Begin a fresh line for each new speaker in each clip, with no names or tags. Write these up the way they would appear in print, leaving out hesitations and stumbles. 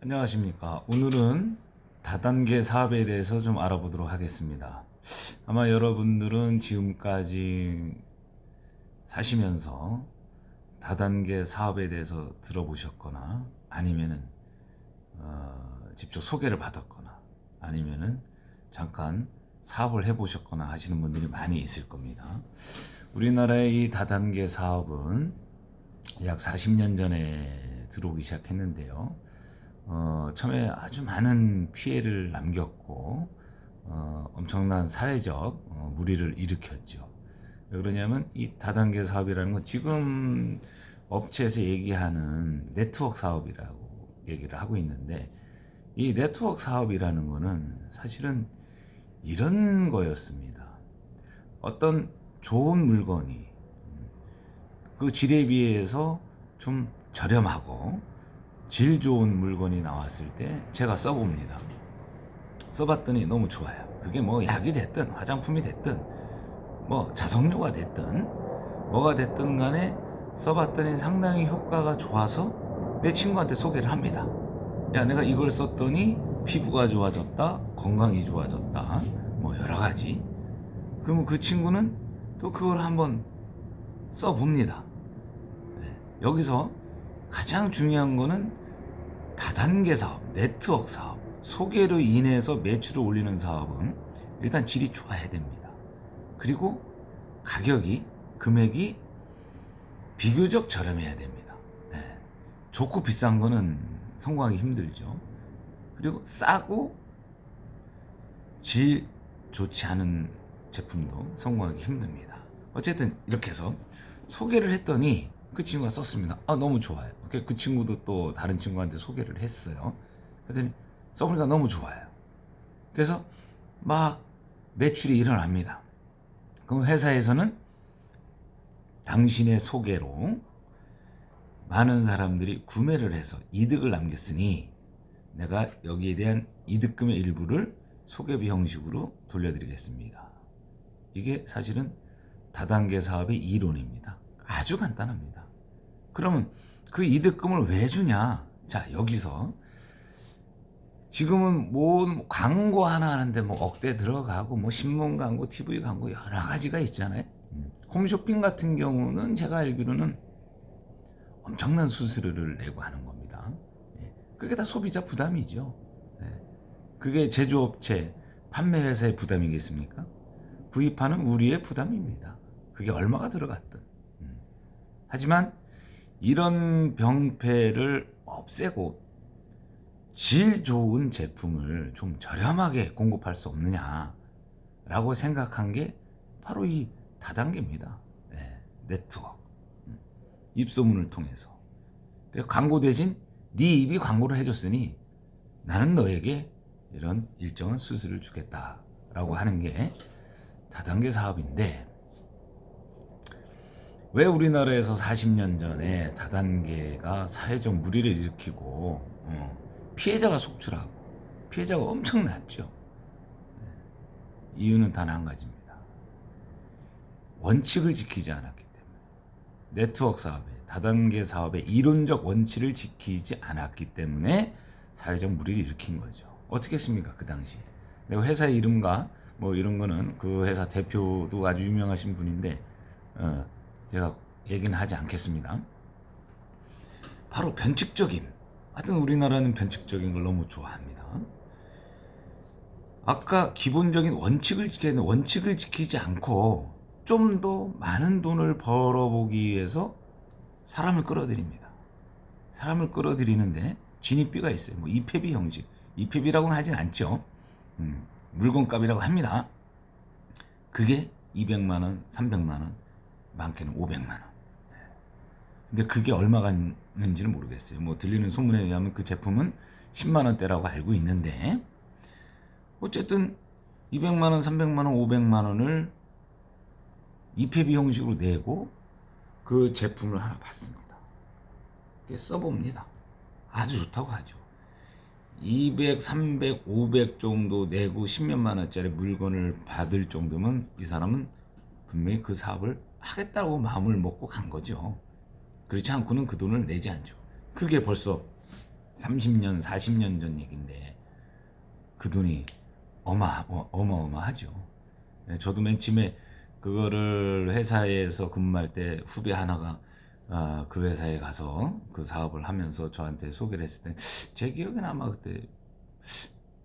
안녕하십니까. 오늘은 다단계 사업에 대해서 좀 알아보도록 하겠습니다. 아마 여러분들은 지금까지 사시면서 다단계 사업에 대해서 들어보셨거나 아니면은 직접 소개를 받았거나 아니면은 잠깐 사업을 해보셨거나 하시는 분들이 많이 있을 겁니다. 우리나라의 이 다단계 사업은 약 40년 전에 들어오기 시작했는데요. 처음에 아주 많은 피해를 남겼고 엄청난 사회적 물의를 일으켰죠. 왜 그러냐면 이 다단계 사업이라는 건 지금 업체에서 얘기하는 네트워크 사업이라고 얘기를 하고 있는데, 이 네트워크 사업이라는 거는 사실은 이런 거였습니다. 어떤 좋은 물건이 그 질에 비해서 좀 저렴하고 질 좋은 물건이 나왔을 때 제가 써봅니다. 써봤더니 너무 좋아요. 그게 뭐 약이 됐든 화장품이 됐든 뭐 자석류가 됐든 뭐가 됐든 간에 써봤더니 상당히 효과가 좋아서 내 친구한테 소개를 합니다. 야, 내가 이걸 썼더니 피부가 좋아졌다, 건강이 좋아졌다, 뭐 여러 가지. 그러면 그 친구는 또 그걸 한번 써봅니다. 여기서 가장 중요한 거는 다단계 사업, 네트워크 사업, 소개로 인해서 매출을 올리는 사업은 일단 질이 좋아야 됩니다. 그리고 가격이, 금액이 비교적 저렴해야 됩니다. 네. 좋고 비싼 거는 성공하기 힘들죠. 그리고 싸고 질 좋지 않은 제품도 성공하기 힘듭니다. 어쨌든 이렇게 해서 소개를 했더니 그 친구가 썼습니다. 너무 좋아요. 그 친구도 또 다른 친구한테 소개를 했어요. 그랬더니 써보니까 너무 좋아요. 그래서 막 매출이 일어납니다. 그럼 회사에서는 당신의 소개로 많은 사람들이 구매를 해서 이득을 남겼으니 내가 여기에 대한 이득금의 일부를 소개비 형식으로 돌려드리겠습니다. 이게 사실은 다단계 사업의 이론입니다. 아주 간단합니다. 그러면 그 이득금을 왜 주냐? 자, 여기서 지금은 뭐 광고 하나 하는데 뭐 억대 들어가고 뭐 신문 광고, TV 광고 여러 가지가 있잖아요. 홈쇼핑 같은 경우는 제가 알기로는 엄청난 수수료를 내고 하는 겁니다. 그게 다 소비자 부담이죠. 그게 제조업체, 판매회사의 부담이겠습니까? 구입하는 우리의 부담입니다. 그게 얼마가 들어갔든. 하지만 이런 병폐를 없애고 질 좋은 제품을 좀 저렴하게 공급할 수 없느냐라고 생각한 게 바로 이 다단계입니다. 네트워크. 입소문을 통해서. 광고 대신 네 입이 광고를 해줬으니 나는 너에게 이런 일정한 수수료를 주겠다라고 하는 게 다단계 사업인데, 왜 우리나라에서 40년 전에 다단계가 사회적 물의를 일으키고 피해자가 속출하고 피해자가 엄청났죠. 이유는 단 한 가지입니다. 원칙을 지키지 않았기 때문에. 네트워크 사업의, 다단계 사업의 이론적 원칙을 지키지 않았기 때문에 사회적 물의를 일으킨 거죠. 어떻게 했습니까? 그 당시에 내가 회사 이름과 뭐 이런 거는 그 회사 대표도 아주 유명하신 분인데 제가 얘기는 하지 않겠습니다. 바로 변칙적인, 하여튼 우리나라는 변칙적인 걸 너무 좋아합니다. 아까 기본적인 원칙을 지켜야 되는, 원칙을 지키지 않고 좀 더 많은 돈을 벌어보기 위해서 사람을 끌어들입니다. 사람을 끌어들이는데 진입비가 있어요. 뭐 입회비 형식, 입회비라고는 하진 않죠. 물건값이라고 합니다. 그게 200만 원, 300만 원, 많게는 500만 원. 근데 그게 얼마가 있는지는 모르겠어요. 뭐 들리는 소문에 의하면 그 제품은 10만 원대라고 알고 있는데, 어쨌든 200만 원, 300만 원, 500만 원을 입회비 형식으로 내고 그 제품을 하나 받습니다. 써봅니다. 아주 좋다고 하죠. 200, 300, 500 정도 내고 10몇만 원짜리 물건을 받을 정도면 이 사람은 분명히 그 사업을 하겠다고 마음을 먹고 간 거죠. 그렇지 않고는 그 돈을 내지 않죠. 그게 벌써 30년, 40년 전 얘긴데 그 돈이 어마어마하죠. 예, 저도 맨 처음에 그거를 회사에서 근무할 때 후배 하나가 그 회사에 가서 그 사업을 하면서 저한테 소개를 했을 때 제 기억에는 아마 그때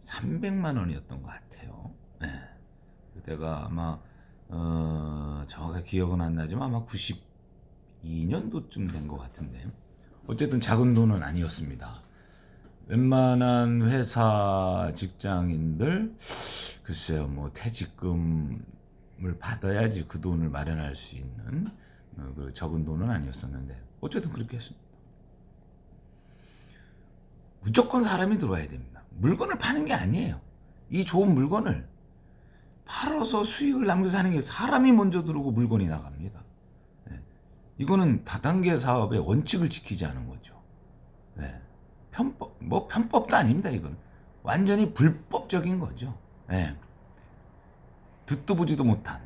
300만 원이었던 것 같아요. 예. 그때가 아마 정확하게 기억은 안 나지만 아마 92년도쯤 된 것 같은데 어쨌든 작은 돈은 아니었습니다. 웬만한 회사 직장인들 글쎄요 뭐 퇴직금을 받아야지 그 돈을 마련할 수 있는 그 적은 돈은 아니었었는데 어쨌든 그렇게 했습니다. 무조건 사람이 들어와야 됩니다. 물건을 파는 게 아니에요. 이 좋은 물건을 팔아서 수익을 남겨서 하는 게 사람이 먼저 들어오고 물건이 나갑니다. 네. 이거는 다단계 사업의 원칙을 지키지 않은 거죠. 네. 편법도 아닙니다. 이건 완전히 불법적인 거죠. 네. 듣도 보지도 못한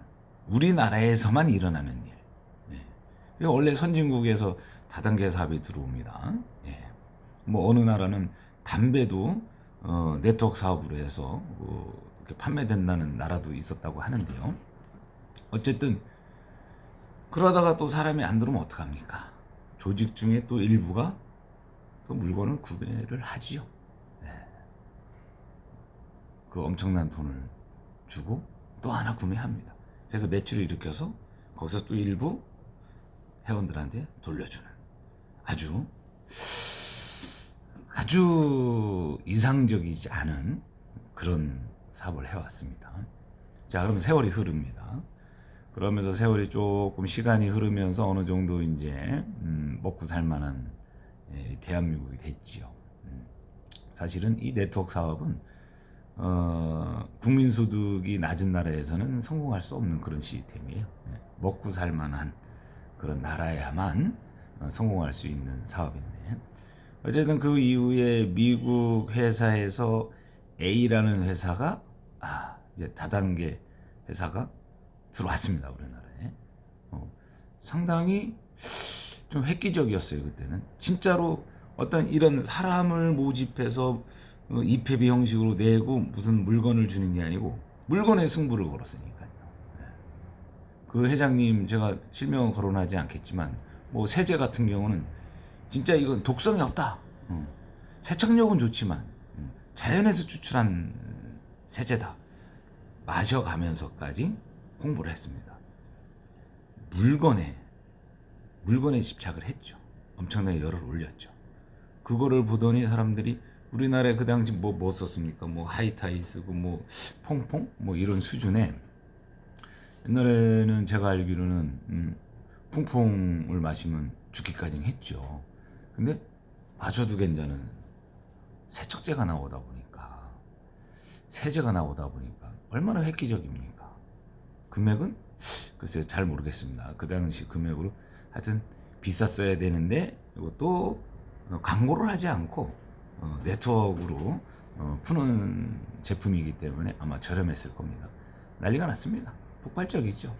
우리나라에서만 일어나는 일. 네. 원래 선진국에서 다단계 사업이 들어옵니다. 예. 뭐 어느 나라는 담배도 네트워크 사업으로 해서 이렇게 판매된다는 나라도 있었다고 하는데요. 어쨌든 그러다가 또 사람이 안 들어오면 어떡합니까? 조직 중에 또 일부가 또 물건을 구매를 하지요. 네. 그 엄청난 돈을 주고 또 하나 구매합니다. 그래서 매출을 일으켜서 거기서 또 일부 회원들한테 돌려주는 아주 이상적이지 않은 그런 사업을 해왔습니다. 자, 그러면 세월이 흐릅니다. 그러면서 세월이 조금 시간이 흐르면서 어느 정도 이제 먹고 살만한 대한민국이 됐지요. 사실은 이 네트워크 사업은 국민소득이 낮은 나라에서는 성공할 수 없는 그런 시스템이에요. 먹고 살만한 그런 나라야만 성공할 수 있는 사업인데 어쨌든 그 이후에 미국 회사에서 A라는 회사가 이제 다단계 회사가 들어왔습니다. 우리나라에. 상당히 좀 획기적이었어요. 그때는 진짜로 어떤 이런 사람을 모집해서 입회비 형식으로 내고 무슨 물건을 주는 게 아니고 물건에 승부를 걸었으니까요. 그 회장님 제가 실명은 거론하지 않겠지만 뭐 세제 같은 경우는 진짜 이건 독성이 없다. 세척력은 좋지만 자연에서 추출한 세제다. 마셔가면서까지 홍보를 했습니다. 물건에 집착을 했죠. 엄청나게 열을 올렸죠. 그거를 보더니 사람들이 우리나라에 그 당시 뭐 썼습니까? 뭐 하이타이 쓰고 뭐 퐁퐁 뭐 이런 수준의 옛날에는 제가 알기로는 퐁퐁을 마시면 죽기까지 했죠. 근데 마셔도 괜찮은 세척제가 나오다 보니까 세제가 나오다 보니까 얼마나 획기적입니까? 금액은 글쎄요 잘 모르겠습니다. 그 당시 금액으로 하여튼 비쌌어야 되는데 이것도 광고를 하지 않고 네트워크로 푸는 제품이기 때문에 아마 저렴했을 겁니다. 난리가 났습니다. 폭발적이죠.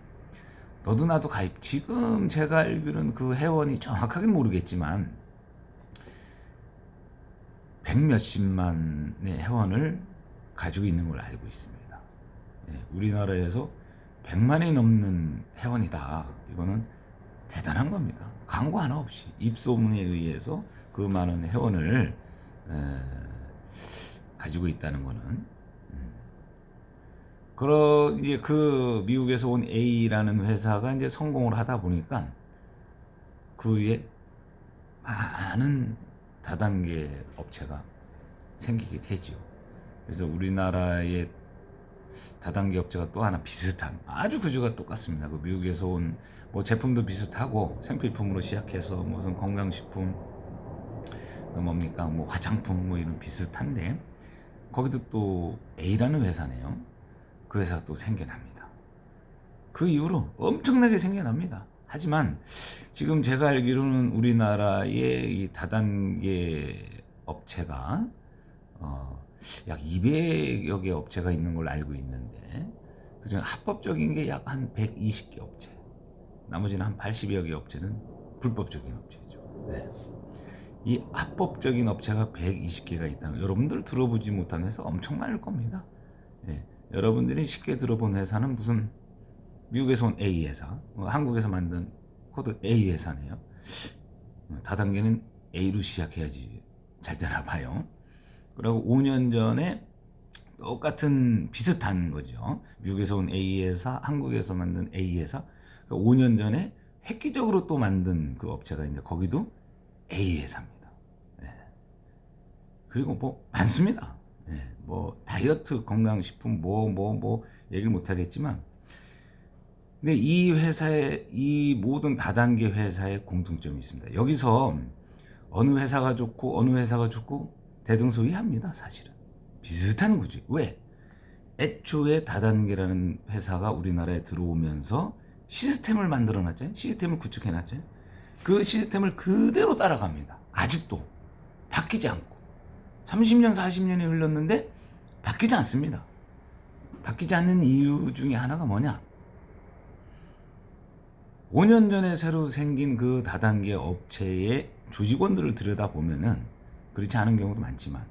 너도 나도 가입. 지금 제가 알기로는 그 회원이 정확하게는 모르겠지만 100몇십만의 회원을 가지고 있는 걸 알고 있습니다. 예, 우리나라에서 100만이 넘는 회원이다. 이거는 대단한 겁니다. 광고 하나 없이 입소문에 의해서 그 많은 회원을 가지고 있다는 거는 이제 그 미국에서 온 A라는 회사가 이제 성공을 하다 보니까 그 위에 많은 다단계 업체가 생기게 되지요. 그래서 우리나라의 다단계 업체가 또 하나 비슷한 아주 구조가 똑같습니다. 그 미국에서 온 뭐 제품도 비슷하고 생필품으로 시작해서 무슨 건강식품 그 뭡니까 뭐 화장품 뭐 이런 비슷한데 거기도 또 A라는 회사네요. 그 회사가 또 생겨납니다. 그 이후로 엄청나게 생겨납니다. 하지만 지금 제가 알기로는 우리나라의 이 다단계 업체가 약 200여 개 업체가 있는 걸로 알고 있는데 그중에 합법적인 게 약 한 120개 업체, 나머지는 한 80여 개 업체는 불법적인 업체죠. 네. 이 합법적인 업체가 120개가 있다는 거. 여러분들 들어보지 못한 회사 엄청 많을 겁니다. 예, 여러분들이 쉽게 들어본 회사는 무슨 미국에서 온 A 회사, 한국에서 만든 코드 A 회사네요. 다단계는 A로 시작해야지 잘 되나 봐요. 그리고 5년 전에 똑같은 비슷한 거죠. 미국에서 온 A 회사, 한국에서 만든 A 회사. 5년 전에 획기적으로 또 만든 그 업체가 있는데 거기도 A 회사입니다. 네. 그리고 뭐 많습니다. 네. 뭐 다이어트 건강식품 뭐 얘기를 못 하겠지만, 근데 이 회사의 이 모든 다단계 회사의 공통점이 있습니다. 여기서 어느 회사가 좋고 어느 회사가 좋고 대등소이합니다. 사실은 비슷한 구조. 왜? 애초에 다단계라는 회사가 우리나라에 들어오면서 시스템을 만들어놨잖아요. 시스템을 구축해놨잖아요. 그 시스템을 그대로 따라갑니다. 아직도 바뀌지 않고 30년 40년이 흘렀는데 바뀌지 않습니다. 바뀌지 않는 이유 중에 하나가 뭐냐? 5년 전에 새로 생긴 그 다단계 업체의 조직원들을 들여다보면은 그렇지 않은 경우도 많지만,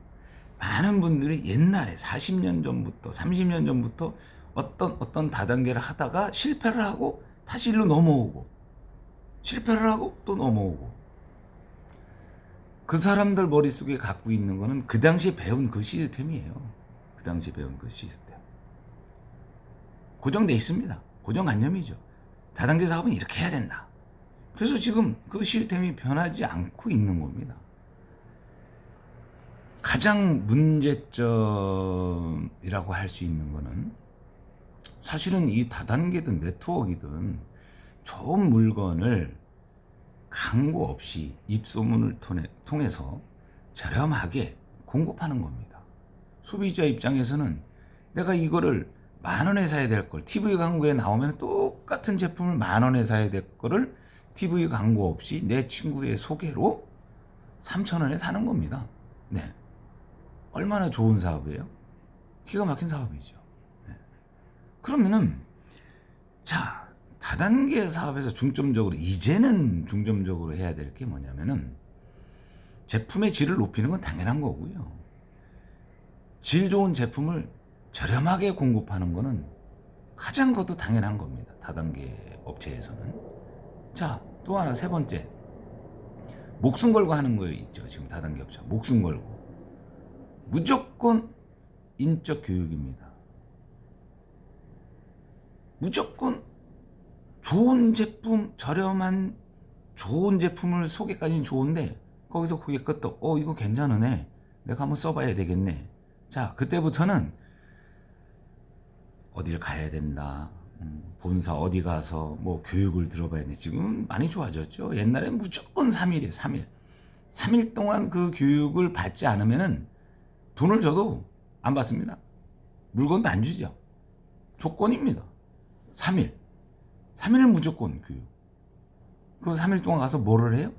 많은 분들이 옛날에 40년 전부터 30년 전부터 어떤 다단계를 하다가 실패를 하고 다시 일로 넘어오고, 실패를 하고 또 넘어오고, 그 사람들 머릿속에 갖고 있는 거는 그 당시에 배운 그 시스템이에요. 그 당시에 배운 그 시스템 고정돼 있습니다. 고정관념이죠. 다단계 사업은 이렇게 해야 된다. 그래서 지금 그 시스템이 변하지 않고 있는 겁니다. 가장 문제점이라고 할 수 있는 거는, 사실은 이 다단계든 네트워크이든 좋은 물건을 광고 없이 입소문을 통해서 저렴하게 공급하는 겁니다. 소비자 입장에서는 내가 이거를 10,000원에 사야 될 걸 TV 광고에 나오면 똑같은 제품을 10,000원에 사야 될 거를 TV 광고 없이 내 친구의 소개로 3,000원에 사는 겁니다. 네. 얼마나 좋은 사업이에요? 기가 막힌 사업이죠. 네. 그러면은, 자, 다단계 사업에서 이제는 중점적으로 해야 될 게 뭐냐면은, 제품의 질을 높이는 건 당연한 거고요. 질 좋은 제품을 저렴하게 공급하는 거는 가장 그것도 당연한 겁니다. 다단계 업체에서는. 자, 또 하나, 세 번째. 목숨 걸고 하는 거 있죠. 지금 다단계 업체. 목숨 걸고. 무조건 인적 교육입니다. 무조건 좋은 제품, 저렴한 좋은 제품을 소개까지는 좋은데, 거기서 고객 것도 이거 괜찮으네, 내가 한번 써봐야 되겠네. 자, 그때부터는 어딜 가야 된다, 본사 어디 가서 뭐 교육을 들어봐야 돼. 지금 많이 좋아졌죠. 옛날엔 무조건 3일이에요. 3일 3일 동안 그 교육을 받지 않으면은 돈을 줘도 안 받습니다. 물건도 안 주죠. 조건입니다. 3일을 무조건 교육. 그 3일 동안 가서 뭐를 해요?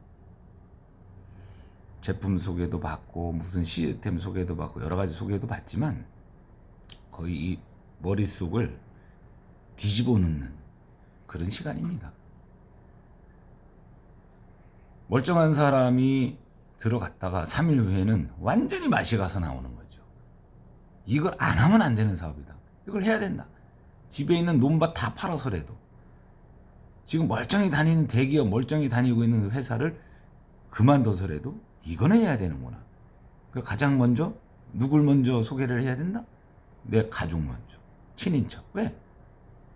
제품 소개도 받고 무슨 시스템 소개도 받고 여러 가지 소개도 받지만, 거의 이 머릿속을 뒤집어 놓는 그런 시간입니다. 멀쩡한 사람이 들어갔다가 3일 후에는 완전히 맛이 가서 나오는 거죠. 이걸 안 하면 안 되는 사업이다. 이걸 해야 된다. 집에 있는 논밭 다 팔아서라도, 지금 멀쩡히 다니는 대기업, 멀쩡히 다니고 있는 회사를 그만둬서라도 이거는 해야 되는구나. 가장 먼저 누굴 먼저 소개를 해야 된다? 내 가족 먼저, 친인척. 왜?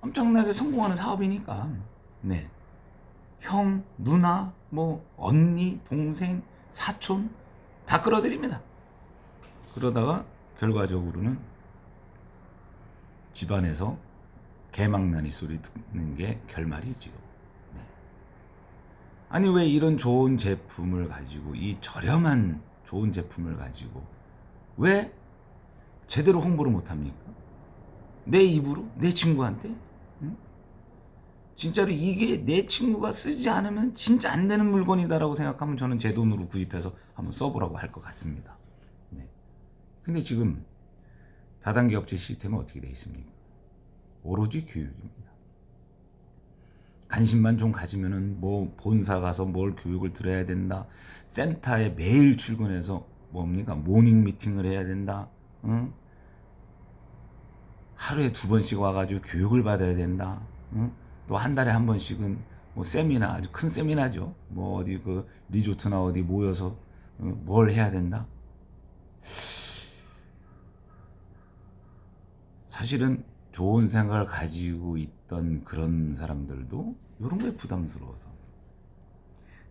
엄청나게 성공하는 사업이니까. 네. 형, 누나, 뭐 언니, 동생, 사촌 다 끌어들입니다. 그러다가 결과적으로는 집안에서 개망나니 소리 듣는 게 결말이지요. 네. 아니, 왜 이런 좋은 제품을 가지고, 이 저렴한 좋은 제품을 가지고 왜 제대로 홍보를 못합니까? 내 입으로, 내 친구한테. 응? 진짜로 이게 내 친구가 쓰지 않으면 진짜 안 되는 물건이다라고 생각하면 저는 제 돈으로 구입해서 한번 써보라고 할 것 같습니다. 네. 근데 지금 다단계 업체 시스템은 어떻게 되어 있습니까? 오로지 교육입니다. 관심만 좀 가지면은 뭐 본사 가서 뭘 교육을 들어야 된다. 센터에 매일 출근해서 뭡니까? 모닝 미팅을 해야 된다. 응? 하루에 2번씩 와가지고 교육을 받아야 된다. 응? 또 한 달에 한 번씩은 뭐 세미나, 아주 큰 세미나죠. 뭐 어디 그 리조트나 어디 모여서 뭘 해야 된다. 사실은 좋은 생각을 가지고 있던 그런 사람들도 이런 거에 부담스러워서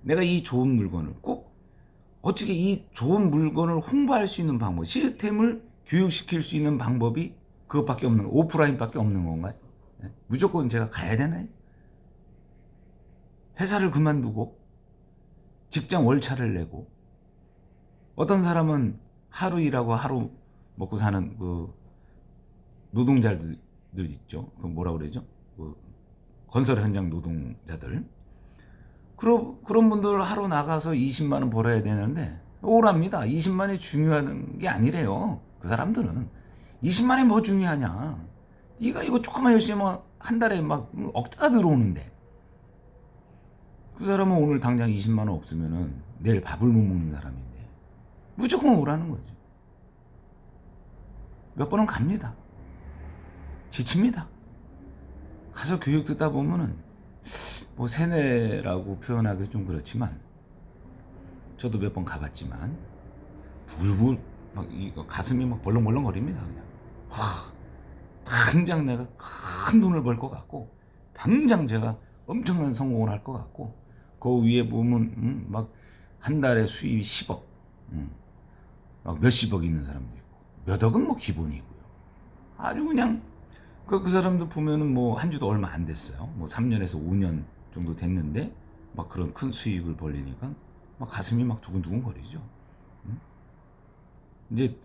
내가 이 좋은 물건을 꼭 어떻게 이 좋은 물건을 홍보할 수 있는 방법, 시스템을 교육시킬 수 있는 방법이 그것밖에 없는 거, 오프라인밖에 없는 건가요? 무조건 제가 가야 되나요? 회사를 그만두고 직장 월차를 내고 어떤 사람은 하루 일하고 하루 먹고 사는 그 노동자들 있죠. 그 뭐라 그러죠? 그 건설 현장 노동자들. 그런 분들 하루 나가서 20만 원 벌어야 되는데 오랍니다. 20만 원이 중요한 게 아니래요. 그 사람들은 20만 원이 뭐 중요하냐? 네가 이거 조금만 열심히 하면 한 달에 막 억대가 들어오는데 그 사람은 오늘 당장 20만 원 없으면은 내일 밥을 못 먹는 사람인데 무조건 오라는 거죠. 몇 번은 갑니다. 지칩니다. 가서 교육 듣다 보면은 뭐 세뇌라고 표현하기 좀 그렇지만 저도 몇 번 가봤지만 불불 막 가슴이 막 벌렁벌렁거립니다. 그냥 당장 내가 큰 돈을 벌 것 같고 당장 제가 엄청난 성공을 할 것 같고 그 위에 보면 막 한 달에 수입이 10억 막 몇십억 있는 사람도 있고 몇 억은 뭐 기본이고요. 아주 그냥 그 사람들 보면은 뭐 한 주도 얼마 안 됐어요. 뭐 3년에서 5년 정도 됐는데 막 그런 큰 수익을 벌리니까 막 가슴이 막 두근두근 거리죠. 이제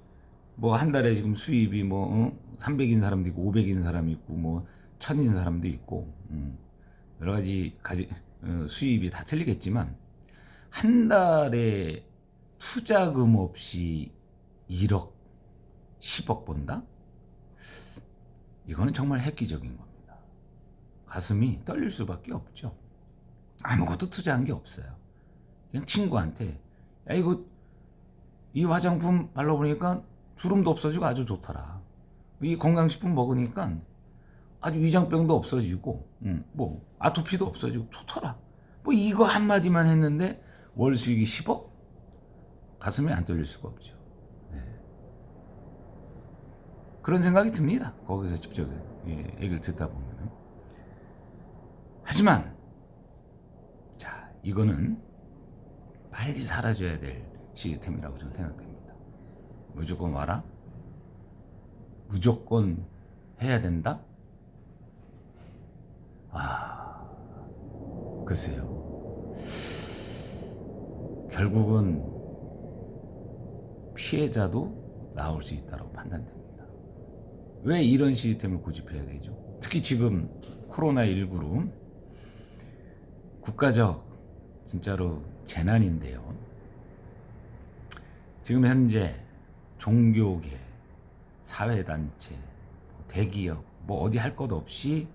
뭐 한 달에 지금 수입이 뭐 300인 사람도 있고 500인 사람이 있고 뭐 1000인 사람도 있고 여러 가지 수입이 다 틀리겠지만 한 달에 투자금 없이 1억 10억 번다? 이거는 정말 획기적인 겁니다. 가슴이 떨릴 수밖에 없죠. 아무것도 투자한 게 없어요. 그냥 친구한테 야 이거 이 화장품 발라보니까 주름도 없어지고 아주 좋더라. 이 건강식품 먹으니까 아주 위장병도 없어지고 뭐 아토피도 없어지고 좋더라. 뭐 이거 한마디만 했는데 월 수익이 10억? 가슴이 안 떨릴 수가 없죠. 네. 그런 생각이 듭니다. 거기서 직접 얘기를 듣다 보면은. 하지만 자 이거는 빨리 사라져야 될 시스템이라고 저는 생각됩니다. 무조건 와라? 무조건 해야 된다? 글쎄요. 결국은 피해자도 나올 수 있다고 판단됩니다. 왜 이런 시스템을 고집해야 되죠? 특히 지금 코로나19로 국가적 진짜로 재난인데요. 지금 현재 종교계, 사회단체, 대기업 뭐 어디 할 것 없이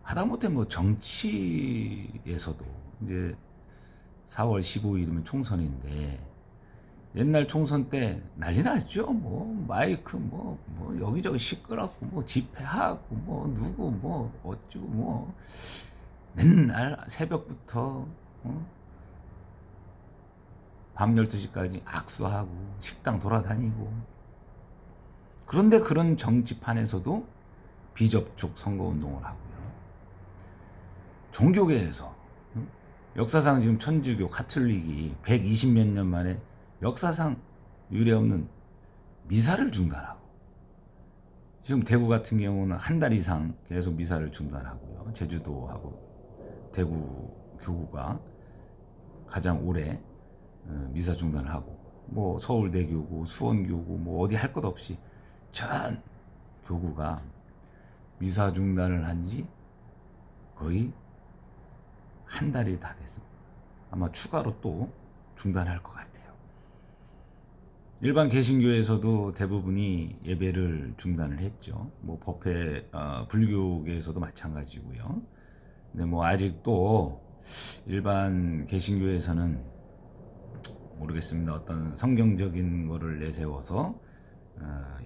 하다못해 뭐 정치에서도 이제 4월 15일이면 총선인데 옛날 총선 때 난리 났죠. 뭐 마이크 뭐 여기저기 시끄럽고 뭐 집회하고 뭐 누구 뭐 어쩌고 뭐 맨날 새벽부터 밤 12시까지 악수하고 식당 돌아다니고 그런데 그런 정치판에서도 비접촉 선거운동을 하고요. 종교계에서 역사상 지금 천주교, 카톨릭이 120몇 년 만에 역사상 유례없는 미사를 중단하고 지금 대구 같은 경우는 한 달 이상 계속 미사를 중단하고요. 제주도하고 대구 교구가 가장 오래 미사 중단을 하고 뭐 서울대교구, 수원교구 뭐 어디 할 것 없이 전 교구가 미사 중단을 한 지 거의 한 달이 다 됐습니다. 아마 추가로 또 중단할 것 같아요. 일반 개신교에서도 대부분이 예배를 중단을 했죠. 뭐 법회 불교계에서도 마찬가지고요. 근데 뭐 아직도 일반 개신교에서는 모르겠습니다. 어떤 성경적인 거를 내세워서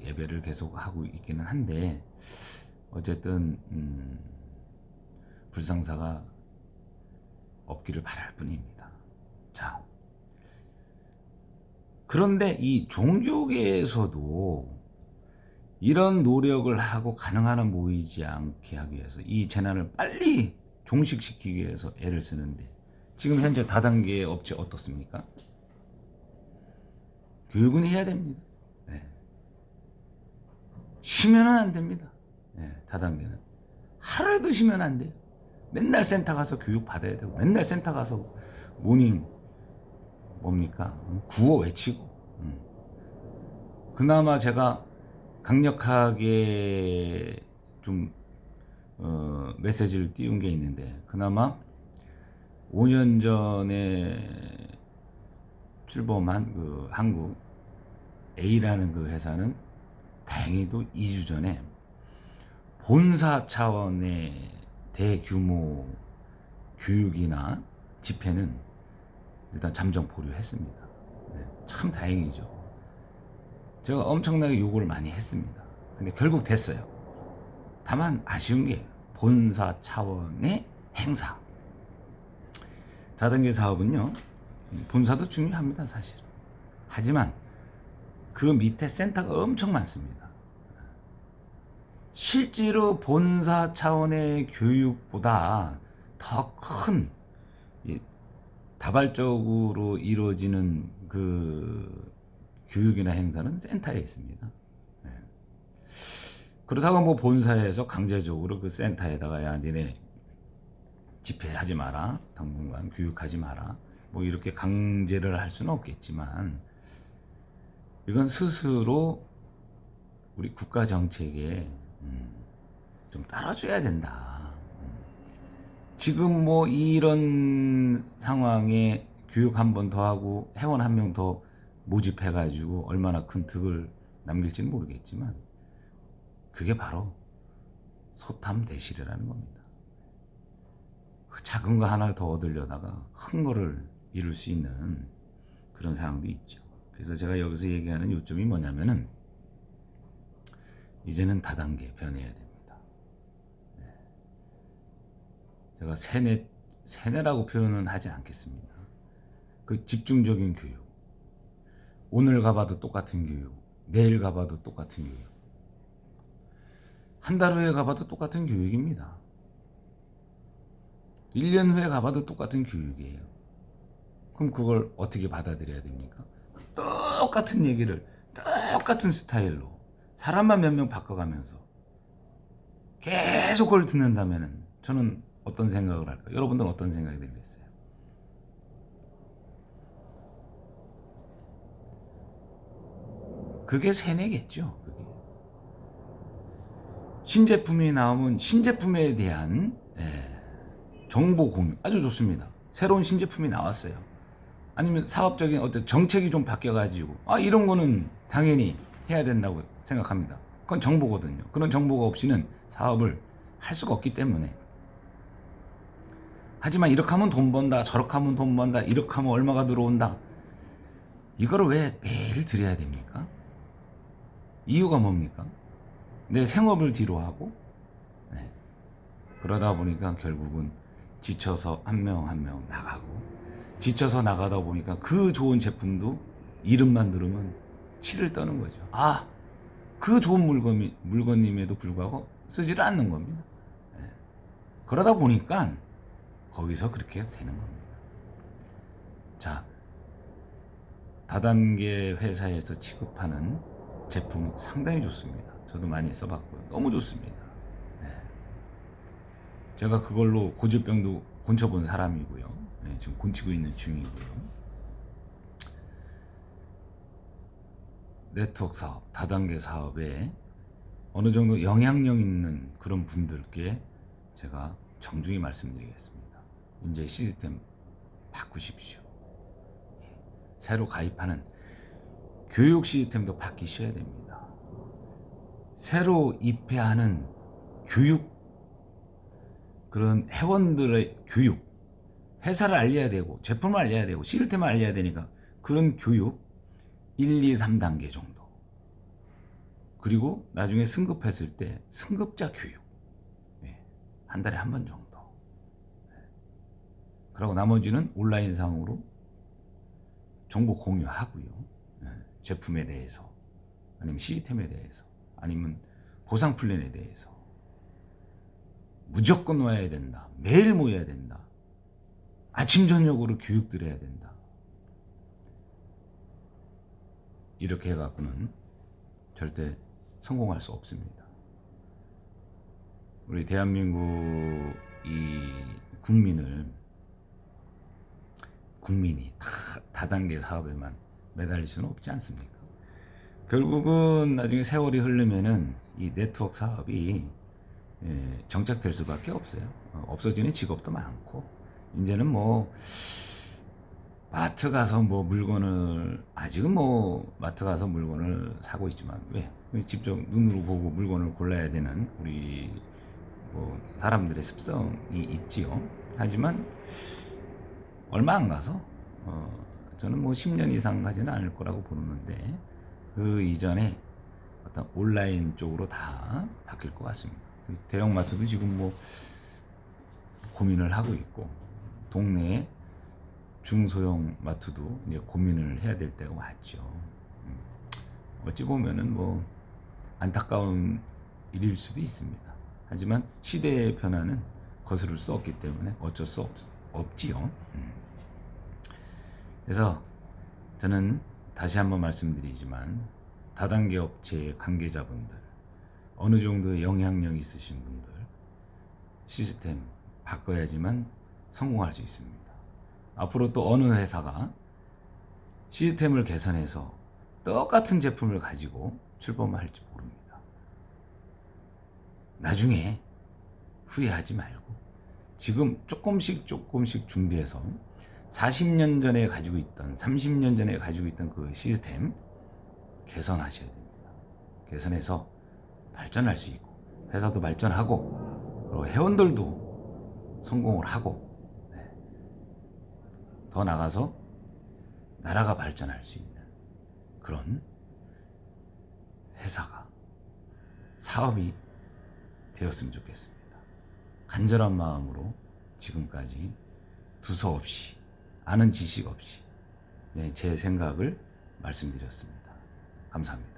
예배를 계속 하고 있기는 한데 어쨌든 불상사가 없기를 바랄 뿐입니다. 자, 그런데 이 종교계에서도 이런 노력을 하고 가능한 한 모이지 않게 하기 위해서 이 재난을 빨리 종식시키기 위해서 애를 쓰는데 지금 현재 다단계 업체 어떻습니까? 교육은 해야 됩니다. 네. 쉬면은 안 됩니다. 네, 다단계는 하루에도 쉬면 안 돼요. 맨날 센터 가서 교육 받아야 되고 맨날 센터 가서 모닝 뭡니까? 구호 외치고 그나마 제가 강력하게 좀 메시지를 띄운 게 있는데 그나마 5년 전에 출범한 그 한국 A라는 그 회사는 다행히도 2주 전에 본사 차원의 대규모 교육이나 집회는 일단 잠정 보류했습니다. 네, 참 다행이죠. 제가 엄청나게 요구를 많이 했습니다. 근데 결국 됐어요. 다만 아쉬운 게 본사 차원의 행사. 다단계 사업은요, 본사도 중요합니다, 사실. 하지만 그 밑에 센터가 엄청 많습니다. 실제로 본사 차원의 교육보다 더 큰 다발적으로 이루어지는 그 교육이나 행사는 센터에 있습니다. 네. 그렇다고 뭐 본사에서 강제적으로 그 센터에다가 야 니네 집회하지 마라, 당분간 교육하지 마라, 뭐 이렇게 강제를 할 수는 없겠지만 이건 스스로 우리 국가 정책에 좀 따라줘야 된다. 지금 뭐 이런 상황에 교육 한 번 더 하고 회원 한 명 더 모집해가지고 얼마나 큰 득을 남길지는 모르겠지만 그게 바로 소탐대실이라는 겁니다. 그 작은 거 하나 더 얻으려다가 큰 거를 이룰 수 있는 그런 상황도 있죠. 그래서 제가 여기서 얘기하는 요점이 뭐냐면은 이제는 다단계 변해야 됩니다. 네. 제가 세뇌라고 표현은 하지 않겠습니다. 그 집중적인 교육. 오늘 가봐도 똑같은 교육. 내일 가봐도 똑같은 교육. 한 달 후에 가봐도 똑같은 교육입니다. 1년 후에 가봐도 똑같은 교육이에요. 그럼 그걸 어떻게 받아들여야 됩니까? 똑같은 얘기를 똑같은 스타일로 사람만 몇 명 바꿔가면서 계속 그걸 듣는다면 저는 어떤 생각을 할까요? 여러분들은 어떤 생각이 들겠어요? 그게 세뇌겠죠. 그게. 신제품이 나오면 신제품에 대한 정보 공유 아주 좋습니다. 새로운 신제품이 나왔어요. 아니면 사업적인 어떤 정책이 좀 바뀌어가지고 이런 거는 당연히 해야 된다고 생각합니다. 그건 정보거든요. 그런 정보가 없이는 사업을 할 수가 없기 때문에. 하지만 이렇게 하면 돈 번다, 저렇게 하면 돈 번다, 이렇게 하면 얼마가 들어온다. 이거를 왜 매일 드려야 됩니까? 이유가 뭡니까? 내 생업을 뒤로 하고 그러다 보니까 결국은 지쳐서 한 명 한 명 나가고 지쳐서 나가다 보니까 그 좋은 제품도 이름만 들으면 치를 떠는 거죠. 그 좋은 물건임에도 불구하고 쓰지를 않는 겁니다. 그러다 보니까 거기서 그렇게 되는 겁니다. 자, 다단계 회사에서 취급하는 제품 상당히 좋습니다. 저도 많이 써봤고요. 너무 좋습니다. 제가 그걸로 고질병도 곤쳐본 사람이고요. 지금 곤치고 있는 중이고요. 네트워크 사업, 다단계 사업에 어느 정도 영향력 있는 그런 분들께 제가 정중히 말씀드리겠습니다. 이제 시스템 바꾸십시오. 새로 가입하는 교육 시스템도 바뀌셔야 됩니다. 새로 입회하는 교육, 그런 회원들의 교육, 회사를 알려야 되고 제품을 알려야 되고 시스템을 알려야 되니까 그런 교육 1, 2, 3단계 정도. 그리고 나중에 승급했을 때 승급자 교육, 한 달에 한 번 정도. 그리고 나머지는 온라인상으로 정보 공유하고요. 제품에 대해서, 아니면 시스템에 대해서, 아니면 보상 플랜에 대해서. 무조건 와야 된다. 매일 모여야 된다. 아침 저녁으로 교육 드려야 된다. 이렇게 해갖고는 절대 성공할 수 없습니다. 우리 대한민국 이 국민이 다단계 사업에만 매달릴 수는 없지 않습니까? 결국은 나중에 세월이 흐르면은 이 네트워크 사업이 정착될 수밖에 없어요. 없어지는 직업도 많고, 이제는 뭐 마트 가서 뭐 물건을, 아직은 뭐 마트 가서 물건을 사고 있지만 왜 직접 눈으로 보고 물건을 골라야 되는 우리 뭐 사람들의 습성이 있지요. 하지만 얼마 안 가서 저는 뭐 10년 이상 가지는 않을 거라고 보는데, 그 이전에 어떤 온라인 쪽으로 다 바뀔 것 같습니다. 대형마트도 지금 뭐 고민을 하고 있고, 동네에 중소형 마트도 이제 고민을 해야 될 때가 왔죠. 어찌 보면은 뭐 안타까운 일일 수도 있습니다. 하지만 시대의 변화는 거스를 수 없기 때문에 어쩔 수 없지요. 그래서 저는 다시 한번 말씀드리지만, 다단계 업체의 관계자분들, 어느 정도의 영향력이 있으신 분들, 시스템 바꿔야지만 성공할 수 있습니다. 앞으로 또 어느 회사가 시스템을 개선해서 똑같은 제품을 가지고 출범할지 모릅니다. 나중에 후회하지 말고 지금 조금씩 준비해서 40년 전에 가지고 있던, 30년 전에 가지고 있던 그 시스템 개선하셔야 됩니다. 개선해서 발전할 수 있고, 회사도 발전하고, 그리고 회원들도 성공을 하고, 더 나가서 나라가 발전할 수 있는 그런 회사가, 사업이 되었으면 좋겠습니다. 간절한 마음으로 지금까지 두서없이, 아는 지식 없이 제 생각을 말씀드렸습니다. 감사합니다.